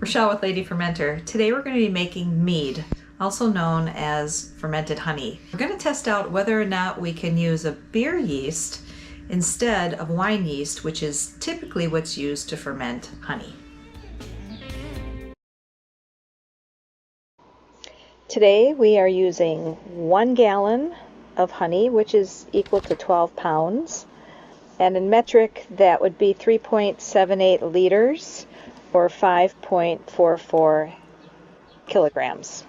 Rochelle with Lady Fermenter. Today we're going to be making mead, also known as fermented honey. We're going to test out whether or not we can use a beer yeast instead of wine yeast, which is typically what's used to ferment honey. Today we are using 1 gallon of honey, which is equal to 12 pounds. And in metric, that would be 3.78 liters or 5.44 kilograms.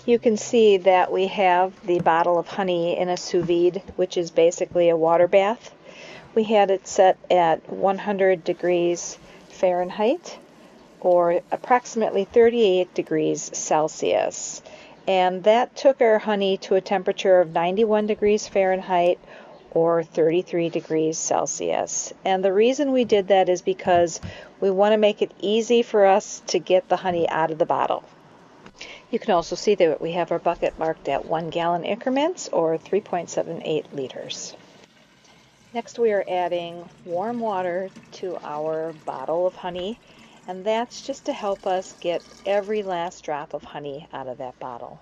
You can see that we have the bottle of honey in a sous vide, which is basically a water bath. We had it set at 100 degrees Fahrenheit or approximately 38 degrees Celsius. And that took our honey to a temperature of 91 degrees Fahrenheit or 33 degrees Celsius. And the reason we did that is because we want to make it easy for us to get the honey out of the bottle. You can also see that we have our bucket marked at 1 gallon increments or 3.78 liters. Next we are adding warm water to our bottle of honey, and that's just to help us get every last drop of honey out of that bottle.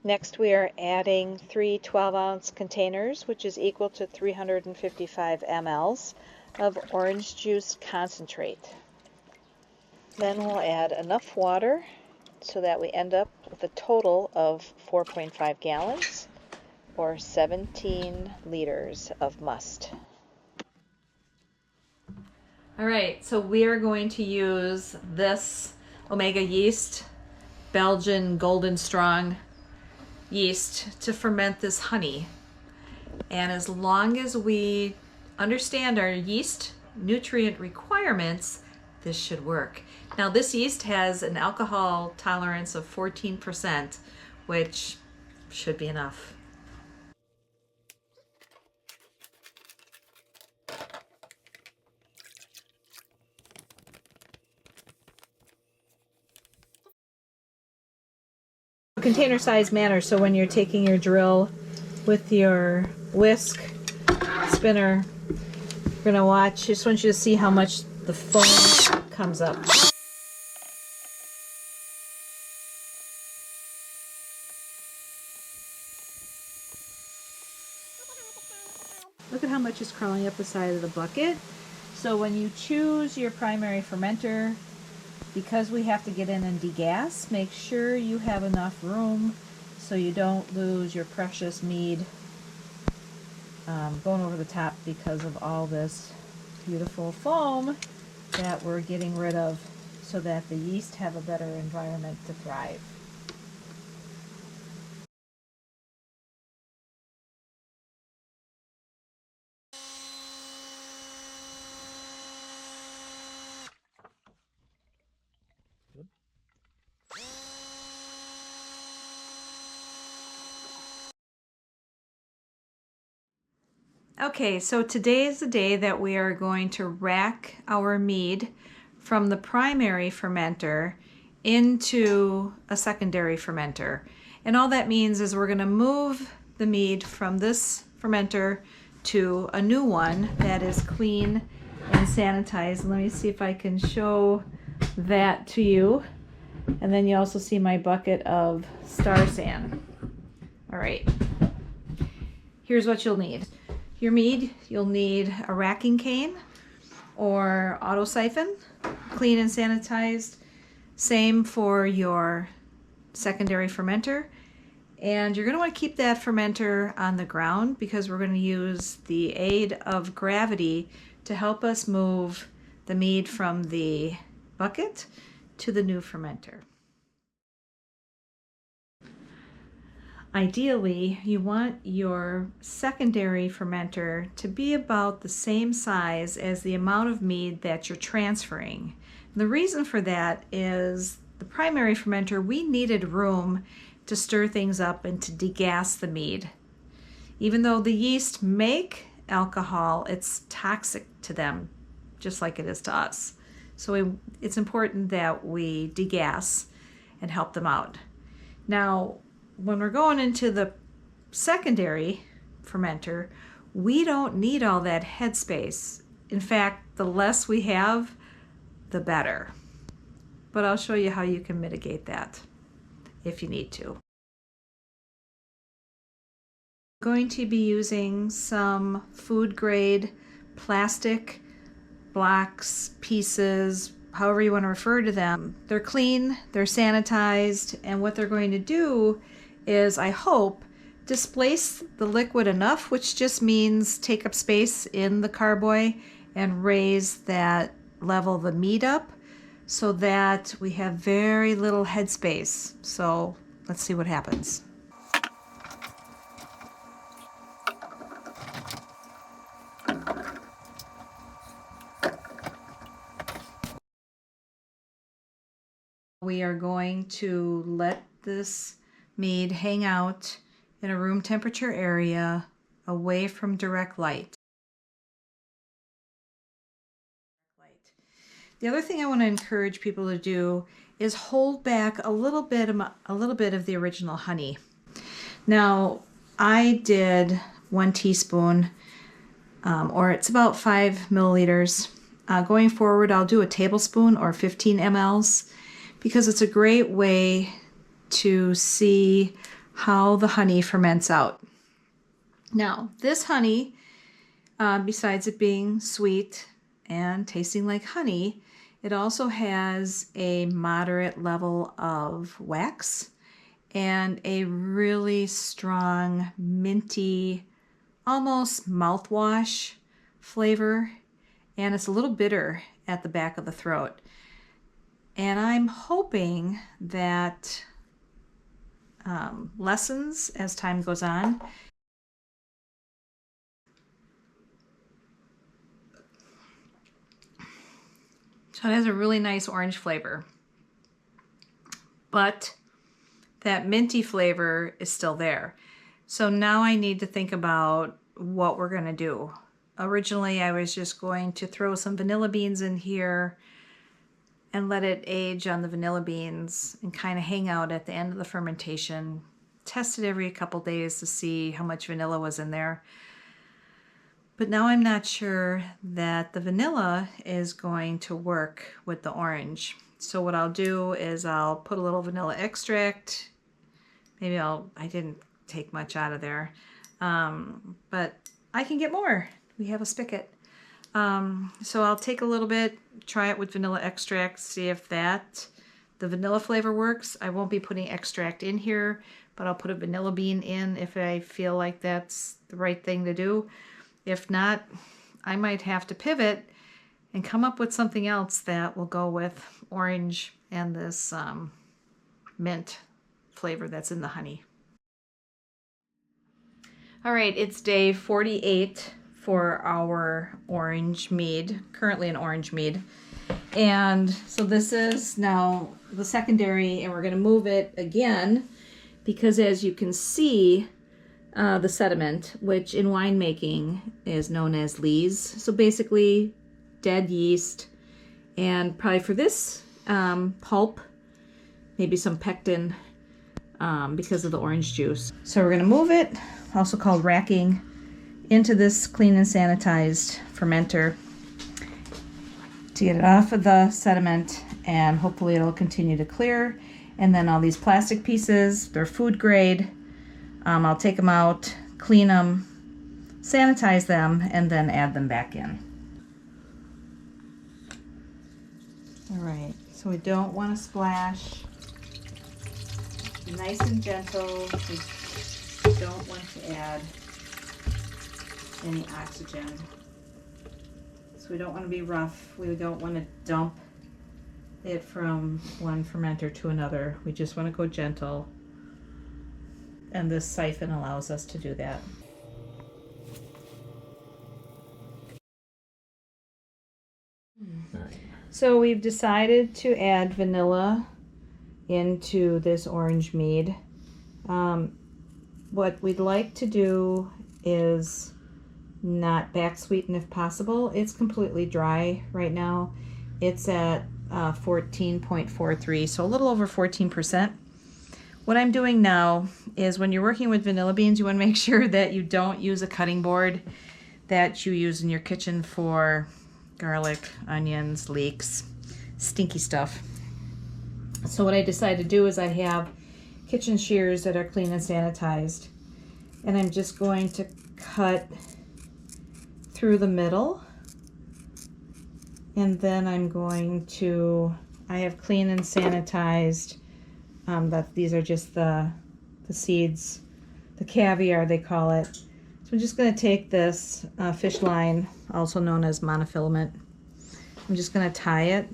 Next we are adding 3 12-ounce containers, which is equal to 355 mLs of orange juice concentrate. Then we'll add enough water so that we end up with a total of 4.5 gallons or 17 liters of must. All right, so we are going to use this Omega yeast, Belgian Golden Strong yeast, to ferment this honey. And as long as we understand our yeast nutrient requirements, this should work. Now this yeast has an alcohol tolerance of 14%, which should be enough. Container size matters, so when you're taking your drill with your whisk spinner, you're going to watch. Just want you to see how much the foam comes up. Look at how much is crawling up the side of the bucket. So when you choose your primary fermenter, because we have to get in and degas, make sure you have enough room so you don't lose your precious mead going over the top because of all this beautiful foam that we're getting rid of so that the yeast have a better environment to thrive. Okay, so today is the day that we are going to rack our mead from the primary fermenter into a secondary fermenter. And all that means is we're going to move the mead from this fermenter to a new one that is clean and sanitized. Let me see if I can show that to you. And then you also see my bucket of Star San. All right, here's what you'll need. Your mead, you'll need a racking cane or auto siphon, clean and sanitized. Same for your secondary fermenter. And you're going to want to keep that fermenter on the ground because we're going to use the aid of gravity to help us move the mead from the bucket to the new fermenter. Ideally, you want your secondary fermenter to be about the same size as the amount of mead that you're transferring. And the reason for that is the primary fermenter, we needed room to stir things up and to degas the mead. Even though the yeast make alcohol, it's toxic to them, just like it is to us. So it's important that we degas and help them out. Now, when we're going into the secondary fermenter, we don't need all that headspace. In fact, the less we have, the better. But I'll show you how you can mitigate that if you need to. I'm going to be using some food grade plastic blocks, pieces, however you want to refer to them. They're clean, they're sanitized, and what they're going to do is, I hope, displace the liquid enough, which just means take up space in the carboy and raise that level of the mead up so that we have very little headspace. So let's see what happens. We are going to let this mead hang out in a room temperature area away from direct light. The other thing I want to encourage people to do is hold back a little bit of the original honey. Now, I did 1 teaspoon, or it's about 5 milliliters. Going forward, I'll do a tablespoon or 15 mLs because it's a great way to see how the honey ferments out. Now, this honey, besides it being sweet and tasting like honey, it also has a moderate level of wax and a really strong minty, almost mouthwash flavor, and it's a little bitter at the back of the throat. And I'm hoping that lessens as time goes on. So it has a really nice orange flavor, but that minty flavor is still there. So now I need to think about what we're going to do. Originally, I was just going to throw some vanilla beans in here and let it age on the vanilla beans and kind of hang out at the end of the fermentation. Test it every couple days to see how much vanilla was in there. But now I'm not sure that the vanilla is going to work with the orange. So what I'll do is I'll put a little vanilla extract. Maybe I didn't take much out of there, but I can get more. We have a spigot. So I'll take a little bit, try it with vanilla extract, see if the vanilla flavor works. I won't be putting extract in here, but I'll put a vanilla bean in if I feel like that's the right thing to do. If not, I might have to pivot and come up with something else that will go with orange and this mint flavor that's in the honey. All right, it's day 48 for our orange mead, currently an orange mead. And so this is now the secondary, and we're going to move it again because, as you can see, the sediment, which in winemaking is known as lees. So basically dead yeast, and probably for this pulp, maybe some pectin because of the orange juice. So we're going to move it, also called racking, into this clean and sanitized fermenter to get it off of the sediment, and hopefully it'll continue to clear. And then all these plastic pieces, they're food grade. I'll take them out, clean them, sanitize them, and then add them back in. All right, so we don't want to splash. Be nice and gentle. We don't want to add any oxygen. So we don't want to be rough. We don't want to dump it from one fermenter to another. We just want to go gentle. And this siphon allows us to do that. So we've decided to add vanilla into this orange mead. What we'd like to do is not back sweeten if possible. It's completely dry right now, It's at 14.43, so a little over 14%. What I'm doing now is when you're working with vanilla beans, you want to make sure that you don't use a cutting board that you use in your kitchen for garlic, onions, leeks, stinky stuff. So what I decided to do is I have kitchen shears that are clean and sanitized, and I'm just going to cut through the middle, and then I'm going to, I have clean and sanitized, these are just the seeds, the caviar they call it. So I'm just going to take this fish line, also known as monofilament. I'm just going to tie it,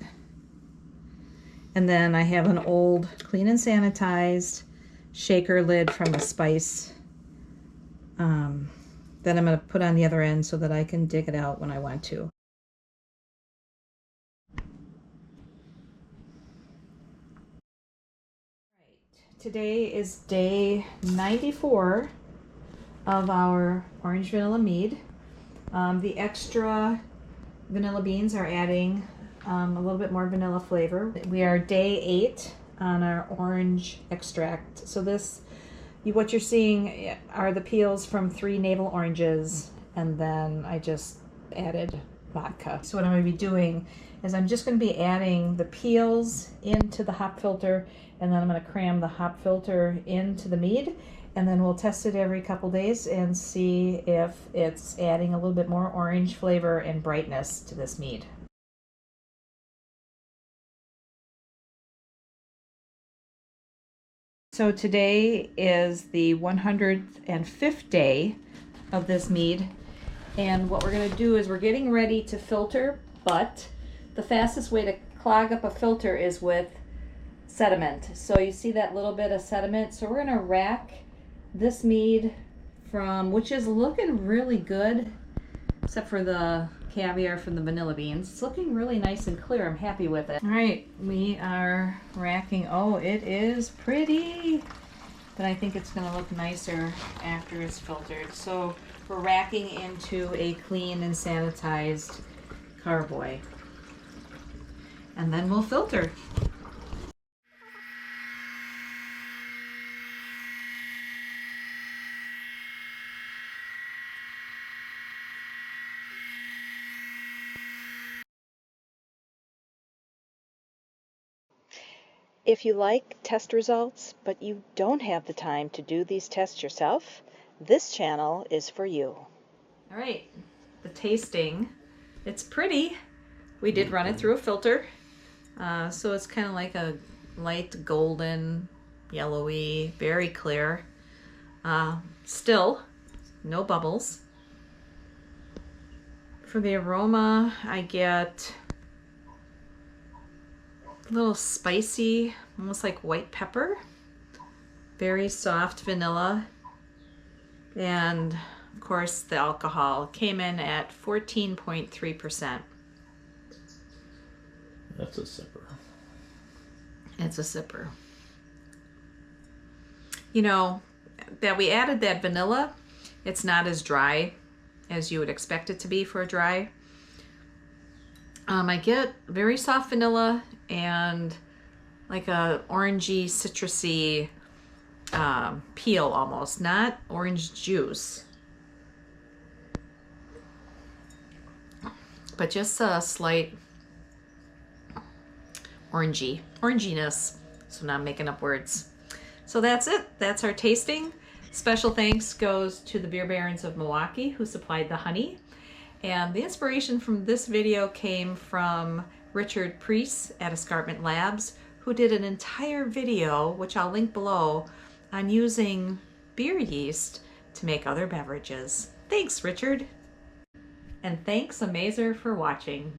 and then I have an old clean and sanitized shaker lid from the spice that I'm going to put on the other end so that I can dig it out when I want to. Today is day 94 of our orange vanilla mead. The extra vanilla beans are adding a little bit more vanilla flavor. We are day 8 on our orange extract. So this, what you're seeing are the peels from 3 navel oranges, and then I just added vodka. So what I'm going to be doing is I'm just going to be adding the peels into the hop filter, and then I'm going to cram the hop filter into the mead, and then we'll test it every couple days and see if it's adding a little bit more orange flavor and brightness to this mead. So today is the 105th day of this mead, and what we're going to do is we're getting ready to filter, but the fastest way to clog up a filter is with sediment. So you see that little bit of sediment, so we're going to rack this mead from, which is looking really good, except for the caviar from the vanilla beans. It's looking really nice and clear. I'm happy with it. All right, we are racking. Oh, it is pretty, but I think it's going to look nicer after it's filtered. So we're racking into a clean and sanitized carboy, and then we'll filter. If you like test results, but you don't have the time to do these tests yourself, this channel is for you. All right, the tasting, it's pretty. We did run it through a filter, so it's kind of like a light golden, yellowy, very clear. Still, no bubbles. For the aroma, I get a little spicy, almost like white pepper, very soft vanilla, and of course the alcohol came in at 14.3%. That's a sipper. It's a sipper. You know, that we added that vanilla, it's not as dry as you would expect it to be for a dry. I get very soft vanilla and like a orangey, citrusy peel almost, not orange juice, but just a slight oranginess. So now I'm making up words. So that's it. That's our tasting. Special thanks goes to the Beer Barons of Milwaukee who supplied the honey. And the inspiration from this video came from Richard Priest at Escarpment Labs, who did an entire video, which I'll link below, on using beer yeast to make other beverages. Thanks, Richard. And thanks, Amazer, for watching.